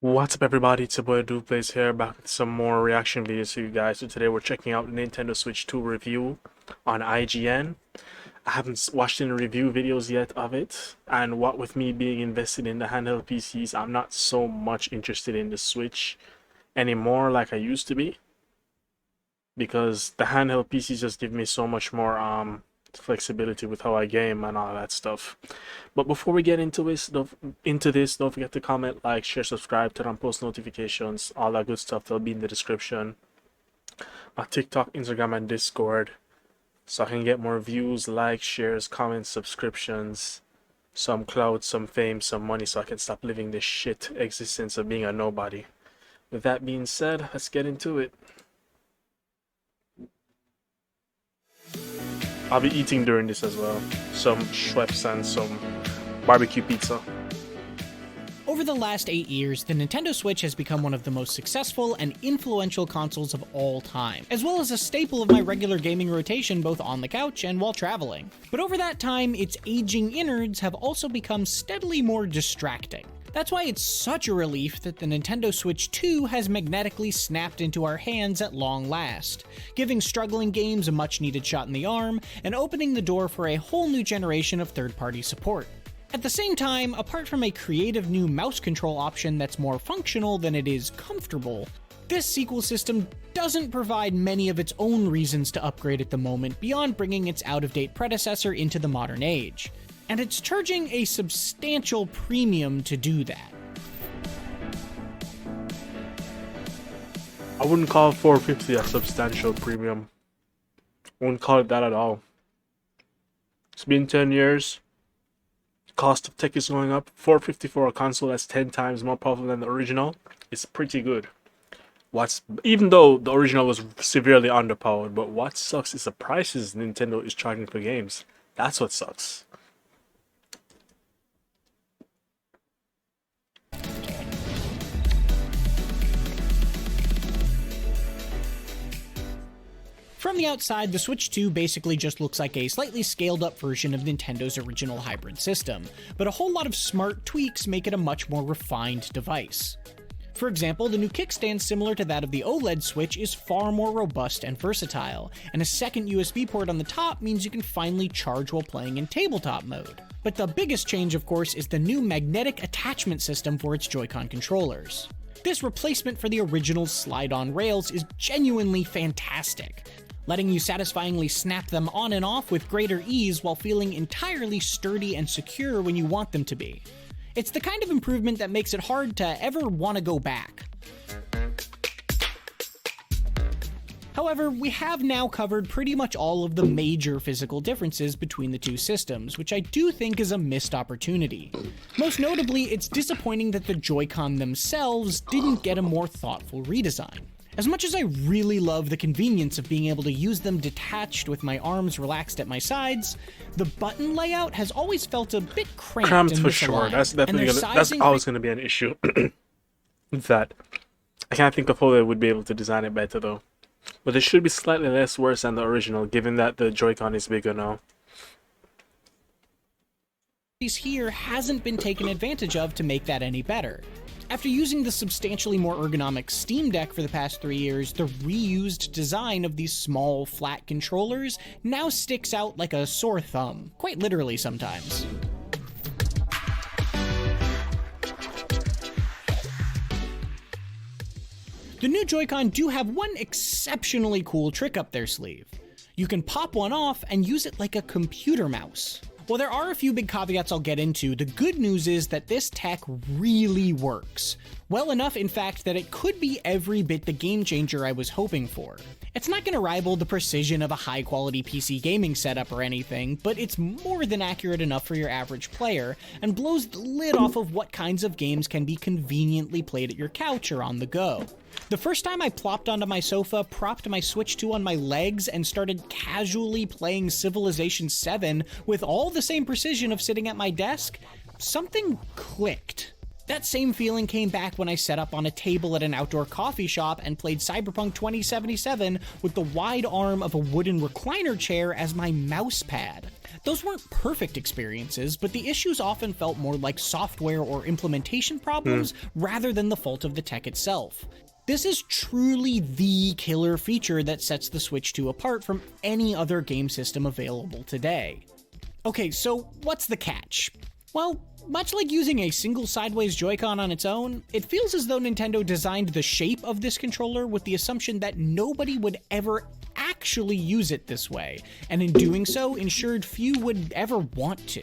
What's up everybody, it's your boy Duplays here, back with some more reaction videos for you guys. So today we're checking out the Nintendo Switch 2 review on IGN. I haven't watched any review videos yet of it, and what with me being invested in the handheld PCs, I'm not so much interested in the Switch anymore like I used to be. Because the handheld PCs just give me so much more flexibility with how I game and all that stuff. But before we get into this, don't forget to comment, like, share, subscribe, turn on post notifications, all that good stuff. They'll be in the description. My TikTok, Instagram, and Discord, so I can get more views, likes, shares, comments, subscriptions, some clout, some fame, some money, so I can stop living this shit existence of being a nobody. With that being said, let's get into it. I'll be eating during this as well. Some Schweppes and some barbecue pizza. Over the last 8 years, the Nintendo Switch has become one of the most successful and influential consoles of all time, as well as a staple of my regular gaming rotation both on the couch and while traveling. But over that time, its aging innards have also become steadily more distracting. That's why it's such a relief that the Nintendo Switch 2 has magnetically snapped into our hands at long last, giving struggling games a much-needed shot in the arm, and opening the door for a whole new generation of third-party support. At the same time, apart from a creative new mouse control option that's more functional than it is comfortable, this sequel system doesn't provide many of its own reasons to upgrade at the moment beyond bringing its out-of-date predecessor into the modern age. And it's charging a substantial premium to do that. I wouldn't call 450 a substantial premium. I wouldn't call it that at all. It's been 10 years. Cost of tech is going up. 450 for a console that's 10 times more powerful than the original is pretty good. Even though the original was severely underpowered, but what sucks is the prices Nintendo is charging for games. That's what sucks. From the outside, the Switch 2 basically just looks like a slightly scaled up version of Nintendo's original hybrid system, but a whole lot of smart tweaks make it a much more refined device. For example, the new kickstand similar to that of the OLED Switch is far more robust and versatile, and a second USB port on the top means you can finally charge while playing in tabletop mode. But the biggest change, of course, is the new magnetic attachment system for its Joy-Con controllers. This replacement for the original slide-on rails is genuinely fantastic, letting you satisfyingly snap them on and off with greater ease while feeling entirely sturdy and secure when you want them to be. It's the kind of improvement that makes it hard to ever want to go back. However, we have now covered pretty much all of the major physical differences between the two systems, which I do think is a missed opportunity. Most notably, it's disappointing that the Joy-Con themselves didn't get a more thoughtful redesign. As much as I really love the convenience of being able to use them detached with my arms relaxed at my sides, the button layout has always felt a bit cramped and For sure. That's always going to be an issue with that. I can't think of how they would be able to design it better though. But it should be slightly less worse than the original, given that the Joy-Con is bigger now. Here hasn't been taken advantage of to make that any better. After using the substantially more ergonomic Steam Deck for the past 3 years, the reused design of these small, flat controllers now sticks out like a sore thumb, quite literally sometimes. The new Joy-Con do have one exceptionally cool trick up their sleeve. You can pop one off and use it like a computer mouse. While there are a few big caveats I'll get into, the good news is that this tech really works. Well enough, in fact, that it could be every bit the game changer I was hoping for. It's not going to rival the precision of a high-quality PC gaming setup or anything, but it's more than accurate enough for your average player, and blows the lid off of what kinds of games can be conveniently played at your couch or on the go. The first time I plopped onto my sofa, propped my Switch 2 on my legs, and started casually playing Civilization 7 with all the same precision of sitting at my desk, something clicked. That same feeling came back when I set up on a table at an outdoor coffee shop and played Cyberpunk 2077 with the wide arm of a wooden recliner chair as my mouse pad. Those weren't perfect experiences, but the issues often felt more like software or implementation problems rather than the fault of the tech itself. This is truly the killer feature that sets the Switch 2 apart from any other game system available today. Okay, so what's the catch? Well, much like using a single sideways Joy-Con on its own, it feels as though Nintendo designed the shape of this controller with the assumption that nobody would ever actually use it this way, and in doing so, ensured few would ever want to.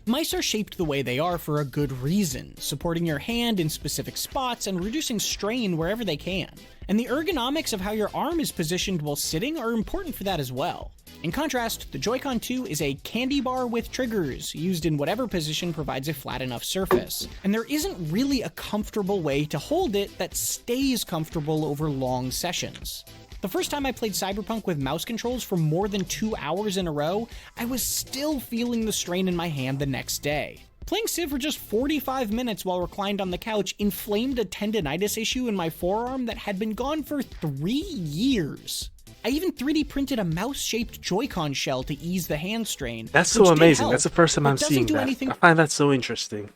Mice are shaped the way they are for a good reason, supporting your hand in specific spots and reducing strain wherever they can. And the ergonomics of how your arm is positioned while sitting are important for that as well. In contrast, the Joy-Con 2 is a candy bar with triggers, used in whatever position provides a flat enough surface. And there isn't really a comfortable way to hold it that stays comfortable over long sessions. The first time I played Cyberpunk with mouse controls for more than 2 hours in a row, I was still feeling the strain in my hand the next day. Playing Civ for just 45 minutes while reclined on the couch inflamed a tendinitis issue in my forearm that had been gone for 3 years. I even 3D printed a mouse-shaped Joy-Con shell to ease the hand strain. That's so amazing. That's the first time I'm seeing that. Anything I find that so interesting.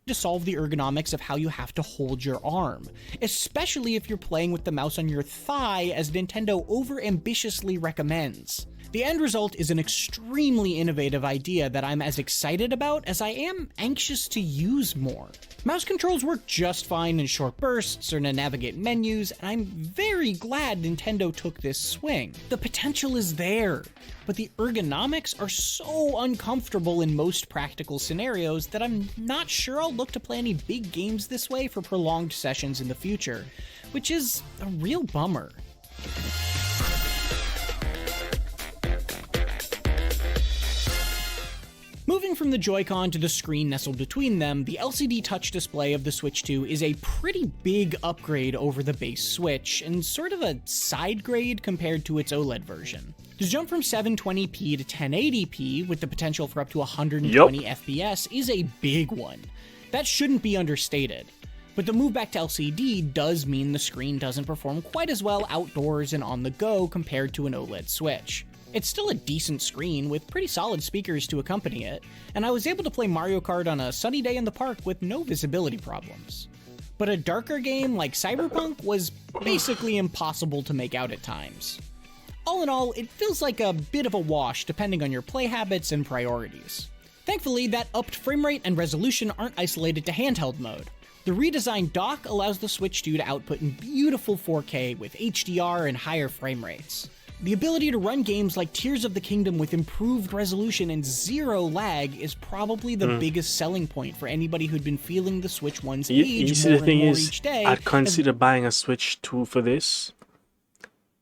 To solve the ergonomics of how you have to hold your arm, especially if you're playing with the mouse on your thigh as Nintendo over-ambitiously recommends. The end result is an extremely innovative idea that I'm as excited about as I am anxious to use more. Mouse controls work just fine in short bursts or to navigate menus, and I'm very glad Nintendo took this swing. The potential is there, but the ergonomics are so uncomfortable in most practical scenarios that I'm not sure I'll look to play any big games this way for prolonged sessions in the future, which is a real bummer. Moving from the Joy-Con to the screen nestled between them, the LCD touch display of the Switch 2 is a pretty big upgrade over the base Switch, and sort of a side grade compared to its OLED version. The jump from 720p to 1080p, with the potential for up to 120 FPS, is a big one. That shouldn't be understated. But the move back to LCD does mean the screen doesn't perform quite as well outdoors and on the go compared to an OLED Switch. It's still a decent screen with pretty solid speakers to accompany it, and I was able to play Mario Kart on a sunny day in the park with no visibility problems. But a darker game like Cyberpunk was basically impossible to make out at times. All in all, it feels like a bit of a wash depending on your play habits and priorities. Thankfully, that upped frame rate and resolution aren't isolated to handheld mode. The redesigned dock allows the Switch 2 to output in beautiful 4K with HDR and higher frame rates. The ability to run games like Tears of the Kingdom with improved resolution and zero lag is probably the biggest selling point for anybody who'd been feeling the Switch 1's age more and more each day. I'd consider buying a Switch 2 for this,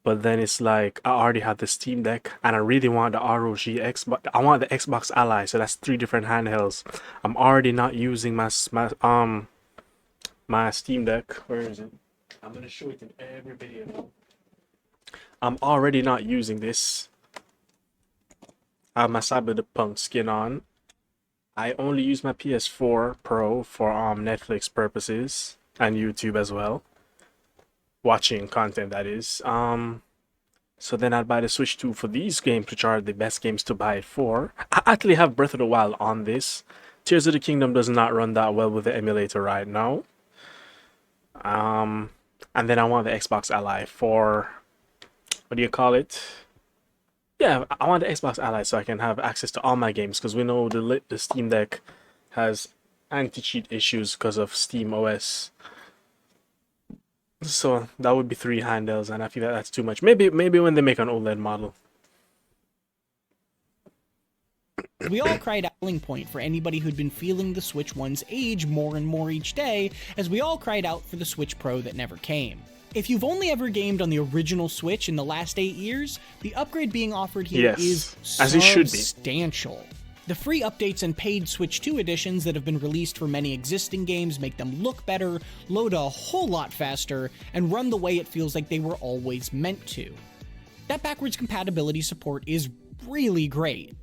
but then it's like I already have the Steam Deck and I really want the ROG X, but I want the Xbox Ally, so that's 3 different handhelds. I'm already not using my Steam Deck. Where is it? I'm gonna show it in every video. I'm already not using this. I have my Cyberpunk skin on. I only use my PS4 Pro for Netflix purposes and YouTube as well. Watching content, that is. So then I'd buy the Switch 2 for these games, which are the best games to buy it for. I actually have Breath of the Wild on this. Tears of the Kingdom does not run that well with the emulator right now. And then I want the Xbox Ally for... what do you call it? Yeah, I want the Xbox Ally so I can have access to all my games, because we know the Steam Deck has anti-cheat issues because of Steam OS. So that would be 3 handhelds, and I feel that that's too much. Maybe when they make an OLED model. We all cried out point for anybody who'd been feeling the Switch 1's age more and more each day, as we all cried out for the Switch Pro that never came. If you've only ever gamed on the original Switch in the last 8 years, the upgrade being offered here is as it should be. Substantial. The free updates and paid Switch 2 editions that have been released for many existing games make them look better, load a whole lot faster, and run the way it feels like they were always meant to. That backwards compatibility support is really great.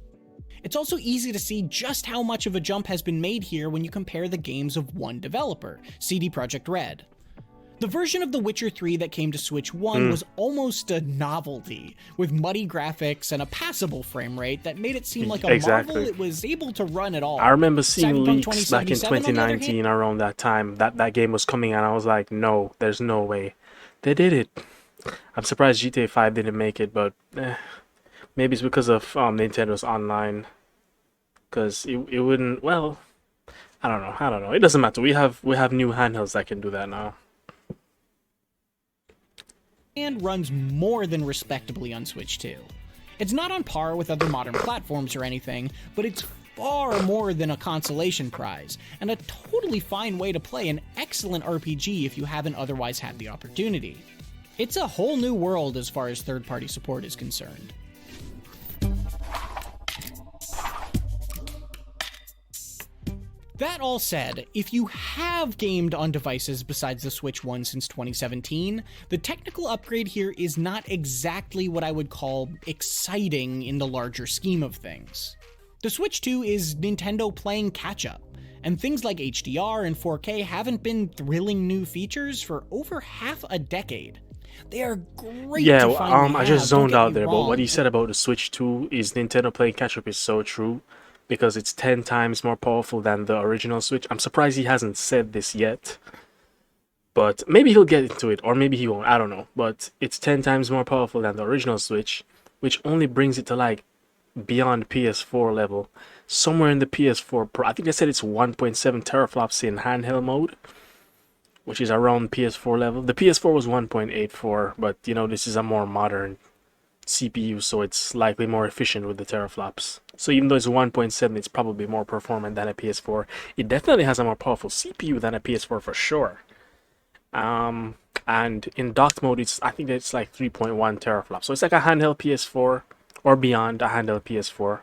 It's also easy to see just how much of a jump has been made here when you compare the games of one developer, CD Projekt Red. The version of The Witcher 3 that came to Switch 1 was almost a novelty, with muddy graphics and a passable frame rate that made it seem like a marvel it was able to run at all. I remember seeing Cyberpunk leaks back in 2019 around that time that game was coming and I was like, no, there's no way. They did it. I'm surprised GTA 5 didn't make it, but maybe it's because of Nintendo's online. Because it wouldn't, well, I don't know. It doesn't matter. We have new handhelds that can do that now. And runs more than respectably on Switch 2. It's not on par with other modern platforms or anything, but it's far more than a consolation prize, and a totally fine way to play an excellent RPG if you haven't otherwise had the opportunity. It's a whole new world as far as third-party support is concerned. That all said, if you have gamed on devices besides the Switch 1 since 2017, the technical upgrade here is not exactly what I would call exciting in the larger scheme of things. The Switch 2 is Nintendo playing catch-up, and things like HDR and 4K haven't been thrilling new features for over half a decade. They are great to finally I just zoned out there, wrong. but what he said about the Switch 2 is Nintendo playing catch-up is so true. Because it's 10 times more powerful than the original Switch. I'm surprised he hasn't said this yet. But maybe he'll get into it, or maybe he won't, I don't know. But it's 10 times more powerful than the original Switch, which only brings it to like beyond PS4 level. Somewhere in the PS4 Pro. I think they said it's 1.7 teraflops in handheld mode, which is around PS4 level. The PS4 was 1.84, but you know, this is a more modern CPU, so it's likely more efficient with the teraflops. So even though it's 1.7, it's probably more performant than a PS4. It definitely has a more powerful CPU than a PS4 for sure. And in docked mode, I think it's like 3.1 teraflops. So it's like a handheld PS4 or beyond a handheld PS4.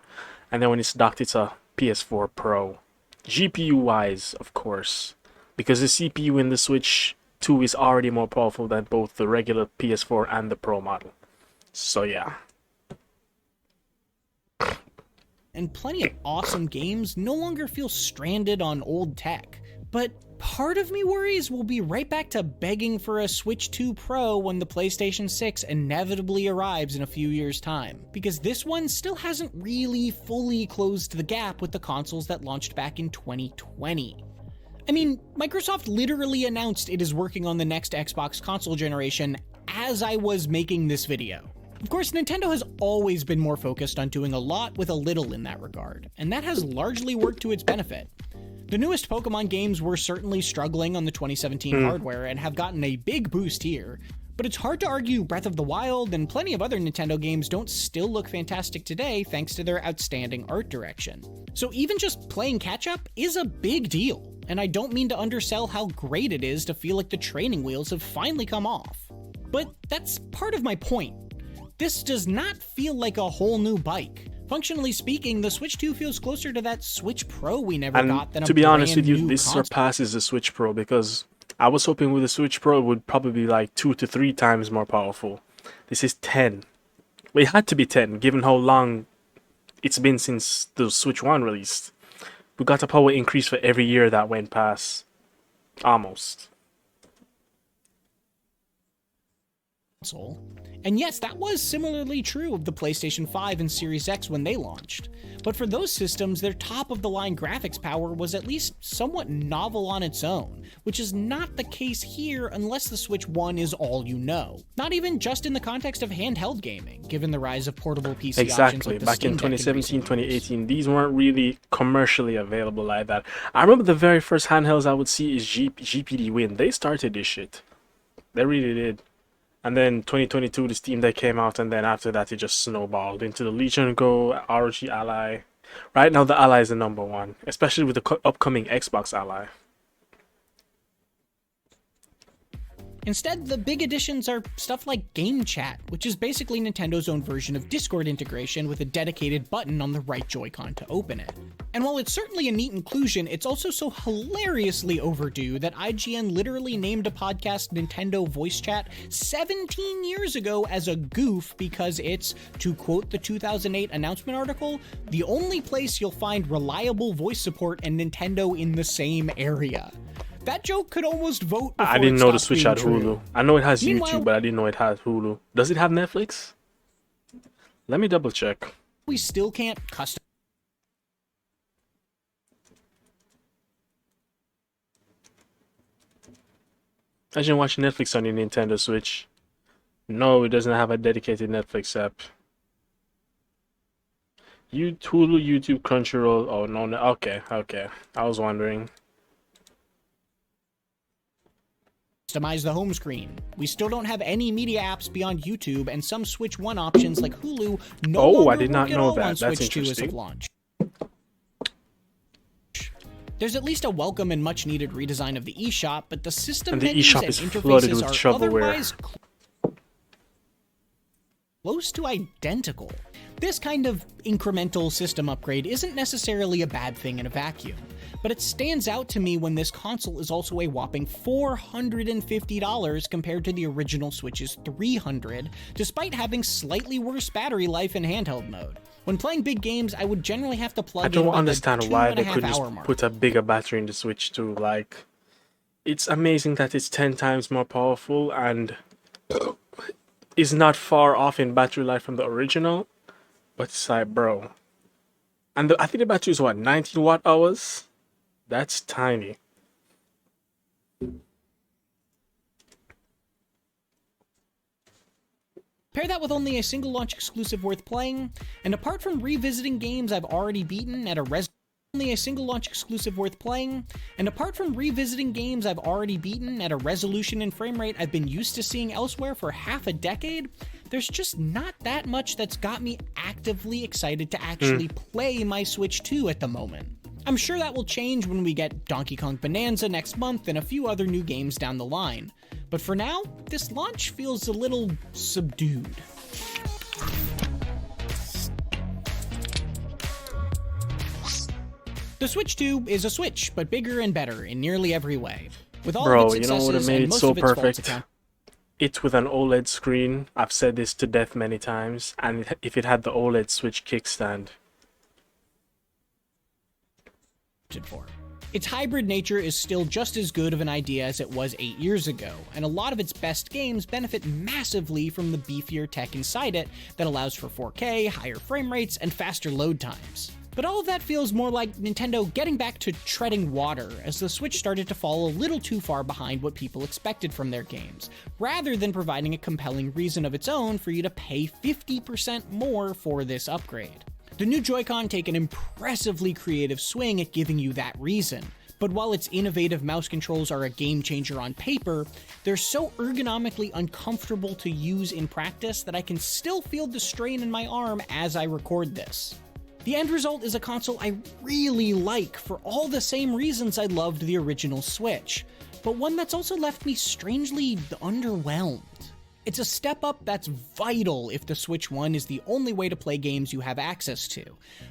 And then when it's docked, it's a PS4 Pro. GPU wise, of course, because the CPU in the Switch 2 is already more powerful than both the regular PS4 and the Pro model. So yeah. And plenty of awesome games no longer feel stranded on old tech. But part of me worries we'll be right back to begging for a Switch 2 Pro when the PlayStation 6 inevitably arrives in a few years' time, because this one still hasn't really fully closed the gap with the consoles that launched back in 2020. I mean, Microsoft literally announced it is working on the next Xbox console generation as I was making this video. Of course, Nintendo has always been more focused on doing a lot with a little in that regard, and that has largely worked to its benefit. The newest Pokemon games were certainly struggling on the 2017 hardware and have gotten a big boost here, but it's hard to argue Breath of the Wild and plenty of other Nintendo games don't still look fantastic today thanks to their outstanding art direction. So even just playing catch-up is a big deal, and I don't mean to undersell how great it is to feel like the training wheels have finally come off. But that's part of my point. This does not feel like a whole new bike. Functionally speaking, the Switch 2 feels closer to that Switch Pro we never got than a brand new console. To be honest with you, this surpasses the Switch Pro because I was hoping with the Switch Pro it would probably be like 2 to 3 times more powerful. This is 10. Well, it had to be 10 given how long it's been since the Switch 1 released. We got a power increase for every year that went past. Almost. And yes, that was similarly true of the PlayStation 5 and Series X when they launched. But for those systems, their top-of-the-line graphics power was at least somewhat novel on its own, which is not the case here unless the Switch 1 is all you know. Not even just in the context of handheld gaming, given the rise of portable PC options like the Back in Steam Deck 2017, 2018, these weren't really commercially available like that. I remember the very first handhelds I would see is GPD Win. They started this shit. They really did. And then 2022, the Steam Deck came out, and then after that, it just snowballed into the Legion Go, ROG Ally. Right now, the Ally is the number one, especially with the upcoming Xbox Ally. Instead, the big additions are stuff like Game Chat, which is basically Nintendo's own version of Discord integration with a dedicated button on the right Joy-Con to open it. And while it's certainly a neat inclusion, it's also so hilariously overdue that IGN literally named a podcast Nintendo Voice Chat 17 years ago as a goof because it's, to quote the 2008 announcement article, the only place you'll find reliable voice support and Nintendo in the same area. That joke could almost vote before I didn't it know the stops Switch being had true. Hulu. I know it has Meanwhile, YouTube, but I didn't know it had Hulu. Does it have Netflix? Let me double check. we still can't custom. Imagine watching Netflix on your Nintendo Switch. No, it doesn't have a dedicated Netflix app. Hulu, YouTube, Crunchyroll. Oh no, no. Okay, okay. I was wondering. Customize the home screen. We still don't have any media apps beyond YouTube, and some Switch 1 options like Hulu no longer I did not work at know all that. on That's Switch 2 as interesting. of launch. There's at least a welcome and much needed redesign of the eShop, but the system And the menus eShop and is flooded interfaces with are shovelware. otherwise close to identical. This kind of incremental system upgrade isn't necessarily a bad thing in a vacuum, but it stands out to me when this console is also a whopping $450 compared to the original Switch's $300, despite having slightly worse battery life in handheld mode. When playing big games, I would generally have to plug I in don't by understand the why they 2.5 couldn't hour just mark. put a bigger battery in the Switch too. Like, it's amazing that it's 10 times more powerful and is not far off in battery life from the original. But it's like, bro. And I think the battery is what, 19 watt hours? That's tiny. Pair that with only a single launch exclusive worth playing, and apart from revisiting games I've already beaten at a only a single launch exclusive worth playing, and apart from revisiting games I've already beaten at a resolution and frame rate I've been used to seeing elsewhere for half a decade, there's just not that much that's got me actively excited to actually play my Switch 2 at the moment. I'm sure that will change when we get Donkey Kong Bonanza next month and a few other new games down the line. But for now, this launch feels a little subdued. The Switch 2 is a Switch, but bigger and better in nearly every way. With all of its Bro, you know what successes made and it most so of its faults perfect? account- It's with an OLED screen. I've said this to death many times. And if it had the OLED Switch kickstand. for. Its hybrid nature is still just as good of an idea as it was 8 years ago, and a lot of its best games benefit massively from the beefier tech inside it that allows for 4K, higher frame rates, and faster load times. But all of that feels more like Nintendo getting back to treading water as the Switch started to fall a little too far behind what people expected from their games, rather than providing a compelling reason of its own for you to pay 50% more for this upgrade. The new Joy-Con take an impressively creative swing at giving you that reason, but while its innovative mouse controls are a game changer on paper, they're so ergonomically uncomfortable to use in practice that I can still feel the strain in my arm as I record this. The end result is a console I really like for all the same reasons I loved the original Switch, but one that's also left me strangely underwhelmed. It's a step up that's vital if the Switch 1 is the only way to play games you have access to,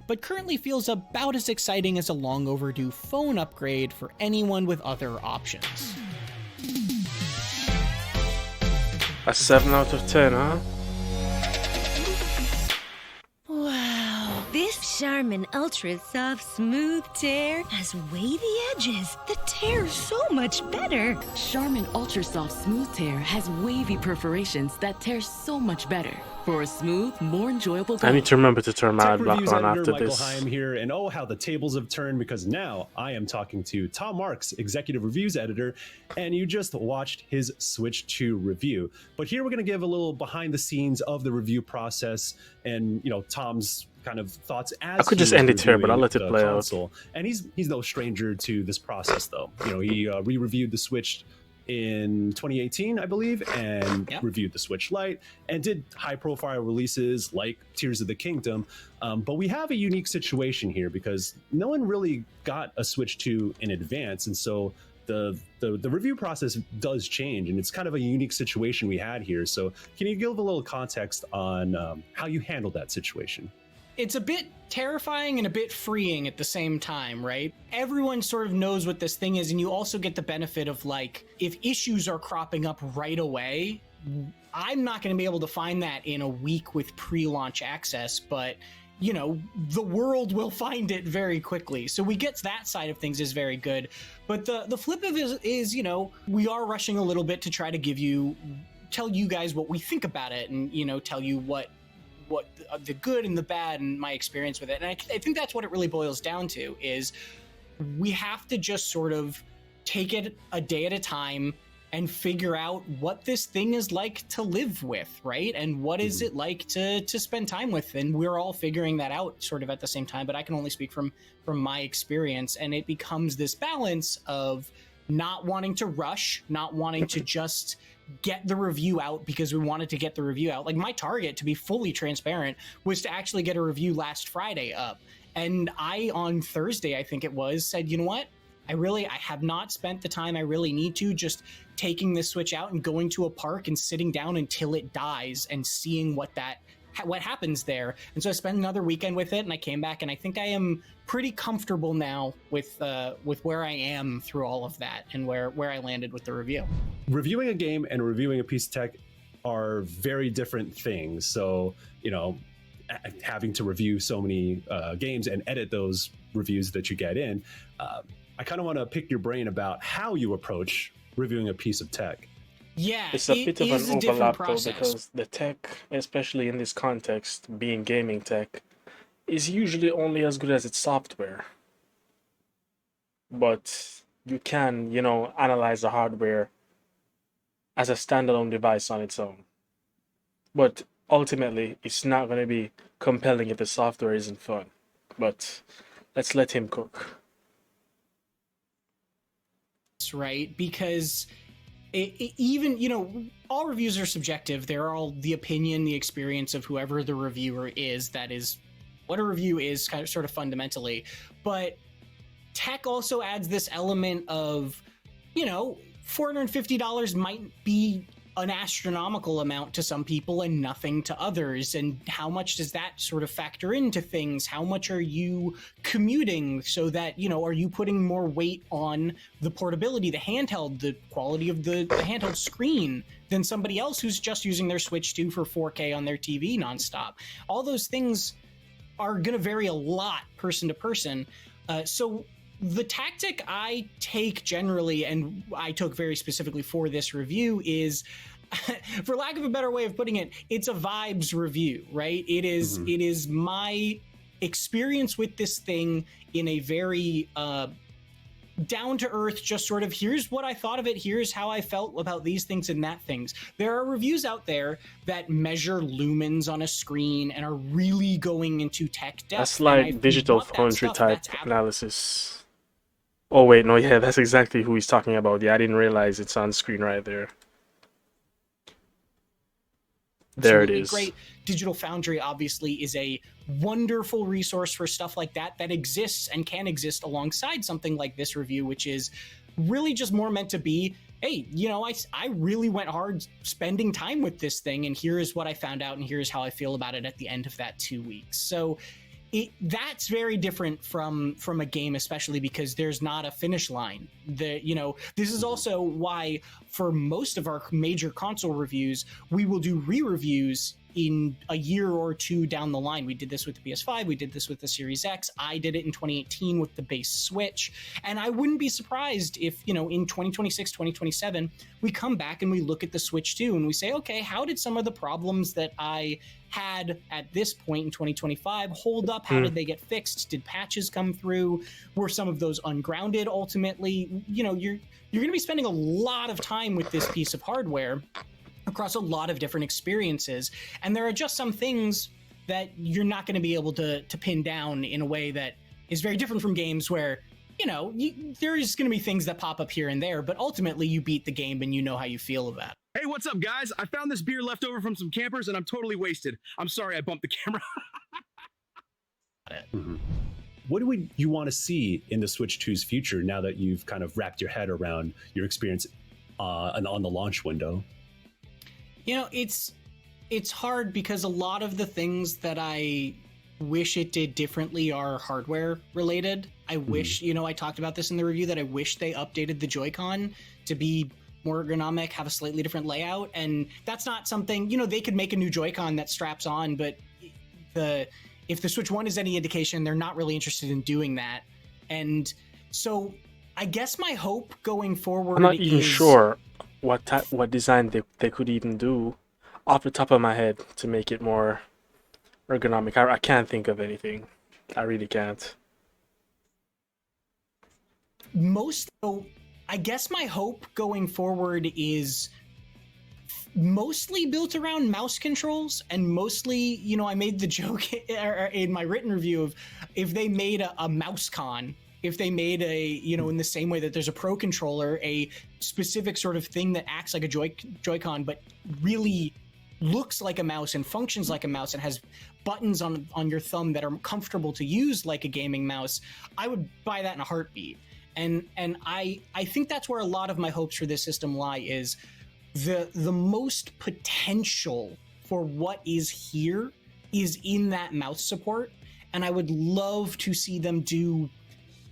but currently feels about as exciting as a long overdue phone upgrade for anyone with other options. A 7 out of 10, huh? Wow, this Charmin Ultra Soft Smooth Tear has wavy edges. The tear's so much better. Charmin Ultra Soft Smooth Tear has wavy perforations that tear so much better. For a smooth, more enjoyable I need to remember to turn my Tech ad block Reviews on editor after Michael this. Hyam here, and oh, how the tables have turned because now I am talking to Tom Marks, Executive Reviews Editor, and you just watched his Switch 2 review. But here we're going to give a little behind the scenes of the review process and, you know, Tom's kind of thoughts as I could he just was end it here, but I'll reviewing let it the play out. console. And he's no stranger to this process, though. You know, he re-reviewed the Switch in 2018, I believe, and reviewed the Switch Lite and did high-profile releases like Tears of the Kingdom. But we have a unique situation here because no one really got a Switch 2 in advance, and so the review process does change, and it's kind of a unique situation we had here. So can you give a little context on how you handled that situation? It's a bit terrifying and a bit freeing at the same time, right? Everyone sort of knows what this thing is, and you also get the benefit of, like, if issues are cropping up right away, I'm not going to be able to find that in a week with pre-launch access, but you know, the world will find it very quickly. So we get that side of things is very good. But the flip of it is, you know, we are rushing a little bit to try to tell you guys what we think about it, and, you know, tell you what the good and the bad and my experience with it. And I think that's what it really boils down to, is we have to just sort of take it a day at a time and figure out what this thing is like to live with, right? And what is it like to spend time with? And we're all figuring that out sort of at the same time, but I can only speak from my experience. And it becomes this balance of not wanting to rush, not wanting to just get the review out because we wanted to get the review out. Like, my target, to be fully transparent, was to actually get a review last Friday up. And I, on Thursday, I think it was, said, you know what? I have not spent the time I really need to just taking this Switch out and going to a park and sitting down until it dies and seeing what happens there. And so I spent another weekend with it, and I came back, and I think I am pretty comfortable now with where I am through all of that and where I landed with the review. Reviewing a game and reviewing a piece of tech are very different things. So, you know, having to review so many games and edit those reviews that you get in, I kind of want to pick your brain about how you approach reviewing a piece of tech. Yeah, it's a bit of an overlap though, because the tech, especially in this context, being gaming tech, is usually only as good as its software. But you can, you know, analyze the hardware as a standalone device on its own. But ultimately, it's not going to be compelling if the software isn't fun. But let's let him cook. Right, because even, you know, all reviews are subjective. They're all the opinion, the experience of whoever the reviewer is. That is what a review is, kind of sort of fundamentally. But tech also adds this element of, you know, $450 might be an astronomical amount to some people and nothing to others. And how much does that sort of factor into things? How much are you commuting so that, you know, are you putting more weight on the portability, the handheld, the quality of the handheld screen than somebody else who's just using their Switch 2 for 4K on their TV nonstop? All those things are going to vary a lot person to person. So the tactic I take generally, and I took very specifically for this review, is, for lack of a better way of putting it, it's a vibes review, right? It is my experience with this thing in a very down to earth, just sort of, here's what I thought of it, here's how I felt about these things and that things. There are reviews out there that measure lumens on a screen and are really going into tech depth. That's like digital foundry type analysis. Oh wait, no, yeah, that's exactly who he's talking about. Yeah, I didn't realize it's on screen right there. There it is. Great. Digital Foundry obviously is a wonderful resource for stuff like that exists and can exist alongside something like this review, which is really just more meant to be, hey, you know, I really went hard spending time with this thing, and here is what I found out, and here's how I feel about it at the end of that 2 weeks. So that's very different from a game, especially because there's not a finish line. You know, this is also why for most of our major console reviews, we will do re-reviews in a year or two down the line. We did this with the PS5, we did this with the Series X, I did it in 2018 with the base Switch, and I wouldn't be surprised if, you know, in 2026, 2027, we come back and we look at the Switch 2 and we say, okay, how did some of the problems that I had at this point in 2025 hold up? How did they get fixed? Did patches come through? Were some of those ungrounded ultimately? You know, you're going to be spending a lot of time with this piece of hardware across a lot of different experiences, and there are just some things that you're not going to be able to pin down in a way that is very different from games where, you know, there's going to be things that pop up here and there, but ultimately you beat the game and you know how you feel about it. Hey, what's up, guys? I found this beer left over from some campers and I'm totally wasted. I'm sorry I bumped the camera. What do you want to see in the Switch 2's future now that you've kind of wrapped your head around your experience on the launch window? You know, it's hard because a lot of the things that I wish it did differently are hardware related. I wish, you know, I talked about this in the review, that I wish they updated the Joy-Con to be more ergonomic, have a slightly different layout. And that's not something, you know, they could make a new Joy-Con that straps on, but if the Switch 1 is any indication, they're not really interested in doing that. And so I guess my hope going forward I'm not even is... sure what design they could even do off the top of my head to make it more ergonomic. I can't think of anything. I really can't. So I guess my hope going forward is mostly built around mouse controls, and mostly, you know, I made the joke in my written review of if they made a mouse con, if they made a, you know, in the same way that there's a Pro controller, a specific sort of thing that acts like a Joy-Con, but really looks like a mouse and functions like a mouse and has buttons on your thumb that are comfortable to use like a gaming mouse, I would buy that in a heartbeat. And I think that's where a lot of my hopes for this system lie, is the most potential for what is here is in that mouse support. And I would love to see them do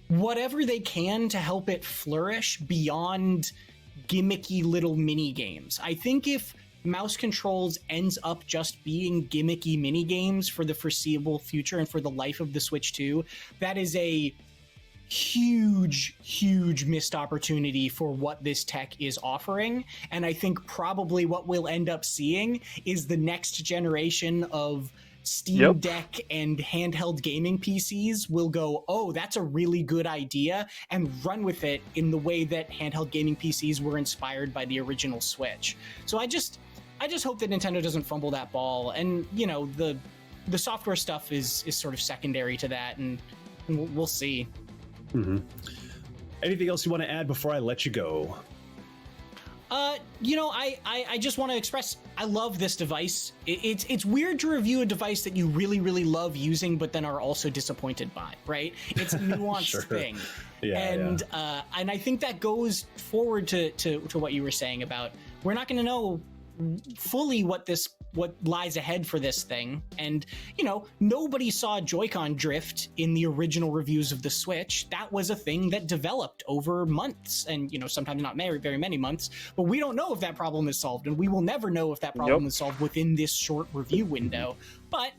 whatever they can to help it flourish beyond gimmicky little mini games. I think if mouse controls ends up just being gimmicky mini games for the foreseeable future and for the life of the Switch 2, that is a huge missed opportunity for what this tech is offering. And I think probably what we'll end up seeing is the next generation of Steam Deck and handheld gaming PCs will go, oh, that's a really good idea, and run with it in the way that handheld gaming PCs were inspired by the original Switch. So I just hope that Nintendo doesn't fumble that ball. And, you know, the software stuff is sort of secondary to that, and we'll see. Mm-hmm. Anything else you want to add before I let you go? You know, I just want to express I love this device. It's weird to review a device that you really love using, but then are also disappointed by, right? It's a nuanced thing. And I think that goes forward to what you were saying about we're not going to know fully what lies ahead for this thing. And, you know, nobody saw Joy-Con drift in the original reviews of the Switch. That was a thing that developed over months, and, you know, sometimes not very many months, but we don't know if that problem is solved, and we will never know if that problem is solved within this short review window. But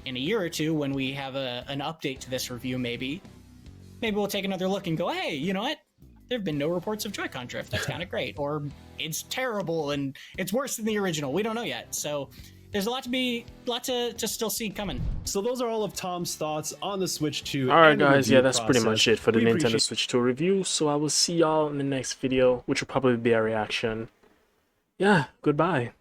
in a year or two, when we have an update to this review, maybe we'll take another look and go, hey, you know what? There have been no reports of Joy-Con drift. That's kind of great. Or it's terrible and it's worse than the original. We don't know yet. So there's a lot to still see coming. So those are all of Tom's thoughts on the Switch 2. All right, guys. Yeah, that's pretty much it for the Nintendo Switch 2 review. So I will see y'all in the next video, which will probably be a reaction. Yeah, goodbye.